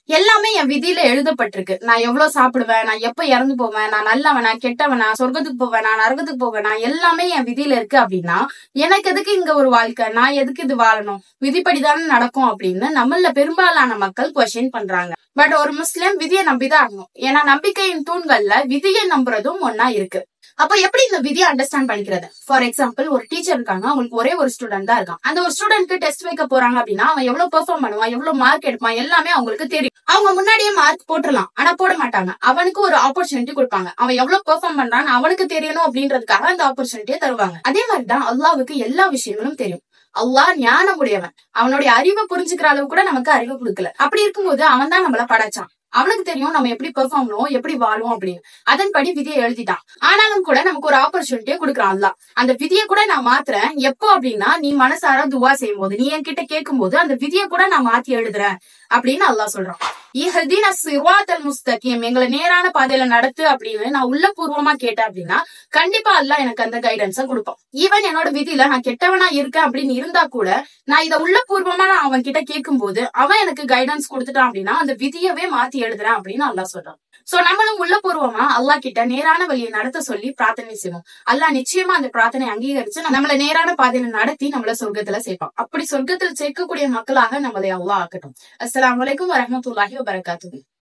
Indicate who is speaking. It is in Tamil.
Speaker 1: எல்லாமே என் விதியில எழுதப்பட்டிருக்கு. நான் எவ்வளவு சாப்பிடுவேன், நான் எப்ப இறந்து போவேன், நான் நல்லவனா கெட்டவனா, சொர்க்கத்துக்கு போவேனா நரகத்துக்கு போவேனா, எல்லாமே என் விதியில இருக்கு அப்படின்னா எனக்கு எதுக்கு இங்க ஒரு வாழ்க்கை, நான் எதுக்கு இது வாழணும், விதிப்படிதானே நடக்கும் அப்படின்னு நம்மள பெரும்பாலான மக்கள் கொஸ்டின் பண்றாங்க. பட் ஒரு முஸ்லிம் விதியை நம்பிதான் ஆகணும். ஏன்னா நம்பிக்கையின் தூண்கள்ல விதியை நம்புறதும் ஒன்னா இருக்கு. அப்ப எப்படி இந்த விதியை அண்டர்ஸ்டாண்ட் பண்ணிக்கிறது? ஃபார் எக்ஸாம்பிள், ஒரு டீச்சர் இருக்காங்க, அவங்களுக்கு ஒரே ஒரு ஸ்டூடெண்ட் தான் இருக்கான். அந்த ஒரு ஸ்டூடெண்ட்க்கு டெஸ்ட் வைக்க போறாங்க அப்படின்னா அவன் எவ்வளவு பெர்ஃபார்ம் பண்ணுவான், எவ்வளவு மார்க் எடுப்பான், எல்லாமே அவங்களுக்கு தெரியும். அவங்க முன்னாடியே மார்க் போட்டுடலாம், ஆனா போட மாட்டாங்க. அவனுக்கு ஒரு ஆப்பர்ச்சுனிட்டி கொடுப்பாங்க. அவன் எவ்வளவு பெர்ஃபார்ம் பண்றான்னு அவனுக்கு தெரியணும் அப்படின்றதுக்காக அந்த ஆப்பர்ச்சுனிட்டியை தருவாங்க. அதே மாதிரிதான் அல்லாஹ்வுக்கு எல்லா விஷயங்களும் தெரியும். அல்லாஹ் ஞானம் உடையவன். அவனுடைய அறிவை புரிஞ்சுக்கிற அளவு கூட நமக்கு அறிவு கொடுக்கல. அப்படி இருக்கும்போது அவன் தான் நம்மள படைச்சான். அவனுக்கு தெரியும் நம்ம எப்படி பெர்ஃபார்ம் பண்ணுவோம், எப்படி வாழுவோம் அப்படின்னு. அதன்படி விதியை எழுதிட்டான். ஆனாலும் கூட நமக்கு ஒரு ஆப்பர்ச்சுனிட்டியை கொடுக்குறான் அல்லாஹ். அந்த விதியை கூட நான் மாத்துறேன் எப்போ அப்படின்னா, நீ மனசார துவா செய்யும் போது, நீ என்கிட்ட கேட்கும் போது அந்த விதியை கூட நான் மாத்தி எழுதுறேன் அப்படின்னு அல்லாஹ் சொல்றான். இஹ்தின ஸிராத்தல் முஸ்தகீம், எங்களை நேரான பாதையில நடத்து அப்படின்னு நான் உள்ளபூர்வமா கேட்டேன் அப்படின்னா கண்டிப்பா அல்லாஹ் எனக்கு அந்த கைடன்ஸை கொடுப்பான். ஈவன் என்னோட விதியில நான் கெட்டவனா இருக்கேன் அப்படின்னு இருந்தா கூட நான் இதை உள்ளபூர்வமா நான் அவன் கிட்ட கேட்கும் போது அவன் எனக்கு கைடன்ஸ் கொடுத்துட்டான் அப்படின்னா அந்த விதியவே மாத்தி எழுதுறேன் அப்படின்னு அல்லாஹ் சொல்றான். சோ நம்மளும் உள்ளபூர்வமா அல்லாஹ் கிட்ட நேரான வழியை நடத்த சொல்லி பிரார்த்தனை செய்வோம். அல்லாஹ் நிச்சயமா அந்த பிரார்த்தனை அங்கீகரிச்சு நம்மள நேரான பாதையில நடத்தி நம்மள சொர்க்கத்துல சேர்ப்பான். அப்படி சொர்க்கத்தில் சேர்க்கக்கூடிய மக்களாக நம்மளை அல்லாஹ் ஆக்கட்டும். அஸ்ஸலாமு அலைக்கும் வரஹ்மத்துல்லாஹி வபரகாத்துஹு.